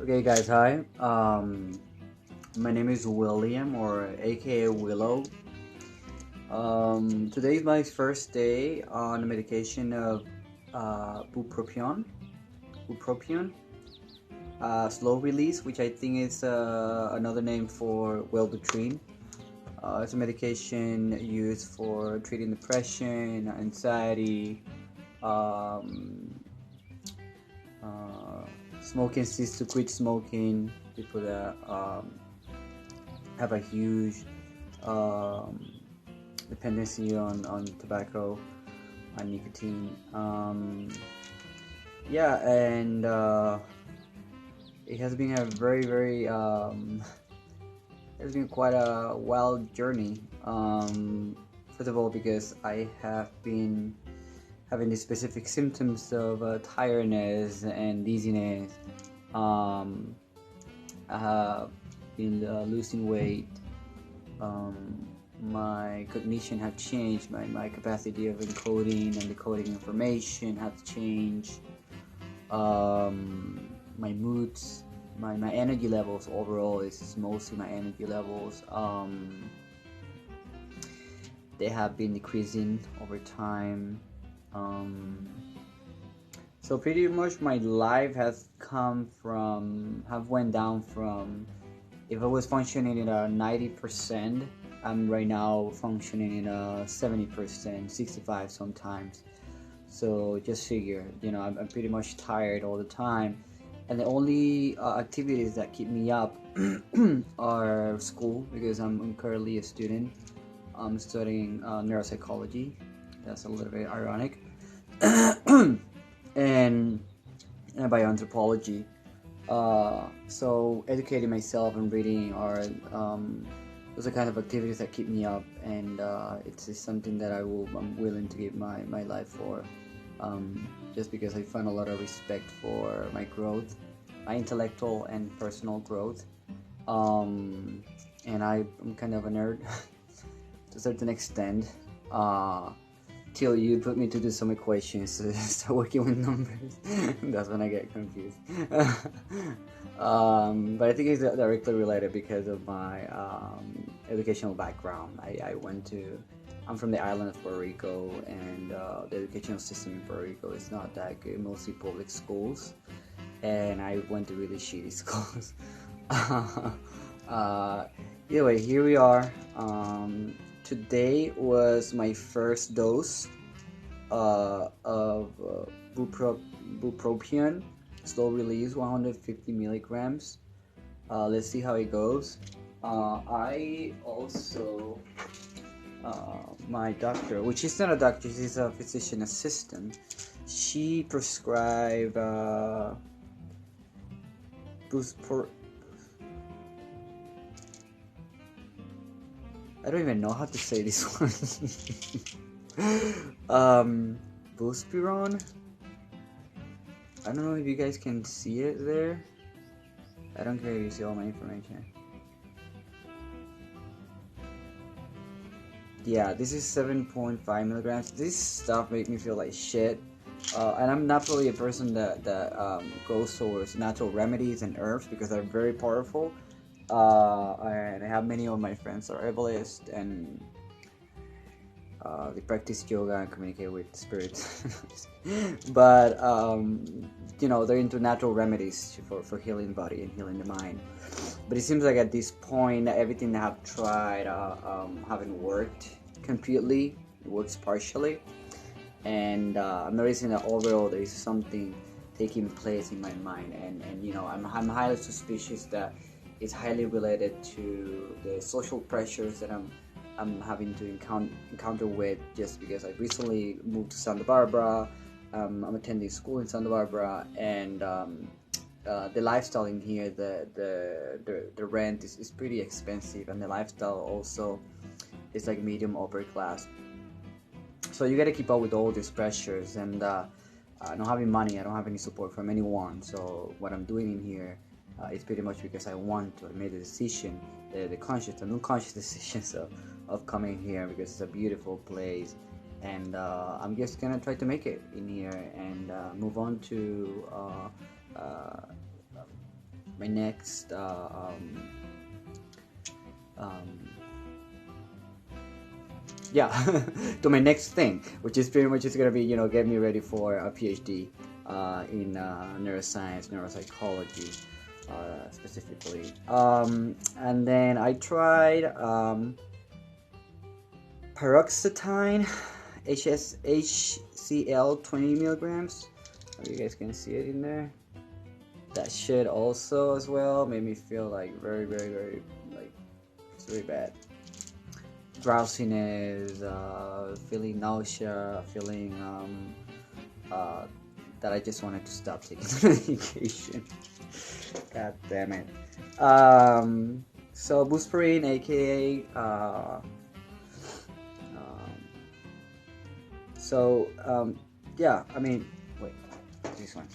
Okay, guys, hi. My name is William, or AKA Willow. Today is my first day on the medication of Bupropion, slow release, which I think is another name for Wellbutrin. It's a medication used for treating depression, anxiety, um, uh, smoking, cease to quit smoking, people that have a huge um, dependency on tobacco and nicotine. Yeah, and it has been a very it's been quite a wild journey. First of all, because I have been having the specific symptoms of tiredness and dizziness. Um, I have been losing weight. My cognition have changed. My capacity of encoding and decoding information have changed. My moods, my energy levels overall is mostly my energy levels. They have been decreasing over time. So pretty much my life has went down from, if I was functioning at a 90%, I'm right now functioning in a 70%, 65 sometimes. So just figure, I'm pretty much tired all the time. And the only activities that keep me up are school, because I'm currently a student. I'm studying neuropsychology. That's a little bit ironic. and bioanthropology. So educating myself and reading are those are kind of activities that keep me up, and it's something that I'm willing to give my life for, just because I find a lot of respect for my growth, my intellectual and personal growth. And I'm kind of a nerd to a certain extent. Till you put me to do some equations to start working with numbers. That's when I get confused. But I think it's directly related because of my educational background. I'm from the island of Puerto Rico, and the educational system in Puerto Rico is not that good, mostly public schools, and I went to really shitty schools. Either way, here we are. Today was my first dose of Bupropion, slow release, 150 milligrams. Let's see how it goes. I also, my doctor, which is not a doctor, she's a physician assistant, she prescribed I don't even know how to say this one. Bupropion. I don't know if you guys can see it there. I don't care if you see all my information. Yeah, this is 7.5 milligrams. This stuff makes me feel like shit. And I'm not really a person that goes towards natural remedies and herbs because they're very powerful. And I have many of my friends are herbalists, and they practice yoga and communicate with spirits. But they're into natural remedies for healing the body and healing the mind. But it seems like at this point everything I have tried haven't worked completely. It works partially, and I'm noticing that overall there is something taking place in my mind, and I'm highly suspicious that it's highly related to the social pressures that I'm having to encounter with, just because I recently moved to Santa Barbara. I'm attending school in Santa Barbara, and the lifestyle in here, the rent is pretty expensive, and the lifestyle also is like medium upper class. So you gotta keep up with all these pressures, and I don't having money, I don't have any support from anyone. So what I'm doing in here, it's pretty much because I want to. I made the decision, the conscious and unconscious decisions of coming here, because it's a beautiful place, and I'm just gonna try to make it in here and move on to my next yeah, to my next thing, which is pretty much just gonna be, you know, get me ready for a PhD in neuroscience, neuropsychology, specifically. And then I tried paroxetine, HCl 20 milligrams. Oh, you guys can see it in there. That shit also as well made me feel like very like it's really bad. Drowsiness, feeling nausea, feeling that I just wanted to stop taking the medication. God damn it. So Bupropion, aka yeah, I mean, wait, this one.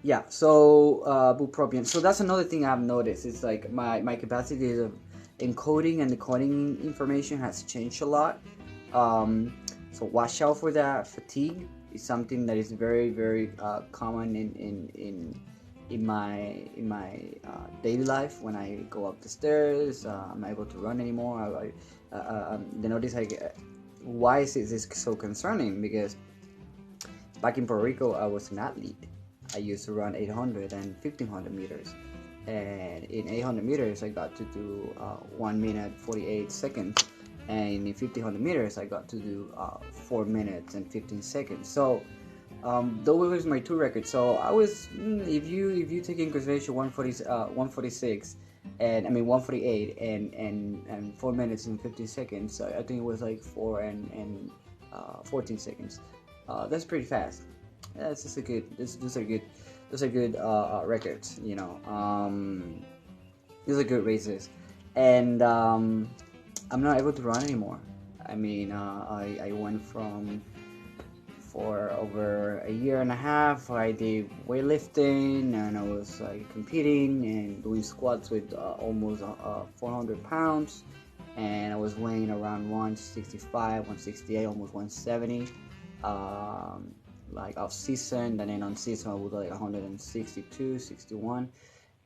Yeah, so Bupropion. So that's another thing I've noticed. It's like my capacity of encoding and decoding information has changed a lot. So watch out for that. Fatigue is something that is very common in my daily life. When I go up the stairs, I'm not able to run anymore. The notice I get. Why is this so concerning? Because back in Puerto Rico, I was an athlete. I used to run 800 and 1500 meters, and in 800 meters I got to do 1 minute 48 seconds, and in 1500 meters I got to do 4 minutes and 15 seconds. So those were my two records. So I was, if you take in consideration 146 and I mean 148 and 4 minutes and 15 seconds, I think it was like 4 and 14 seconds. That's pretty fast. Yeah, those are good records, you know. These are good races, and I'm not able to run anymore. I mean, I went from, for over a year and a half, I did weightlifting, and I was competing and doing squats with almost 400 pounds, and I was weighing around 165, 168, almost 170. Like off season, and then on season I was like 162, 61,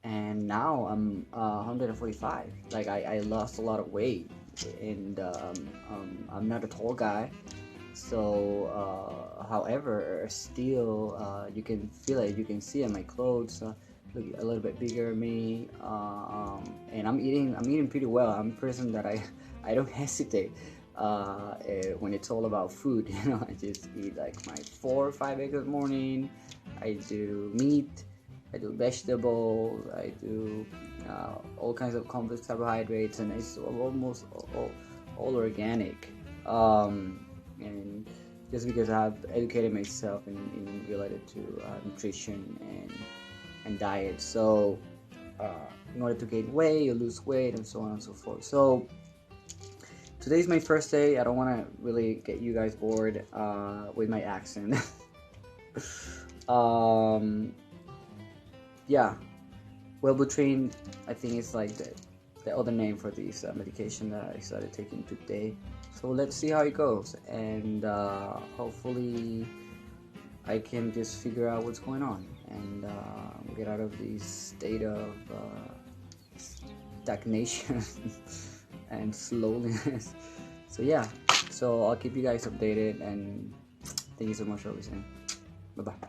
and now I'm 145. Like I lost a lot of weight, and I'm not a tall guy, so however, still you can feel it, you can see it. My clothes look a little bit bigger than me, and I'm eating pretty well. I'm a person that I don't hesitate. When it's all about food, you know, I just eat like my 4 or 5 eggs in the morning. I do meat, I do vegetables, I do all kinds of complex carbohydrates, and it's almost all organic. And just because I've educated myself in related to nutrition and diet, so in order to gain weight or lose weight and so on and so forth. So today's my first day. I don't want to really get you guys bored with my accent. Yeah, Wellbutrin, I think it's like the other name for this medication that I started taking today. So let's see how it goes, and hopefully I can just figure out what's going on and get out of this state of stagnation and slowness. So yeah, so I'll keep you guys updated, and thank you so much for listening. Bye bye.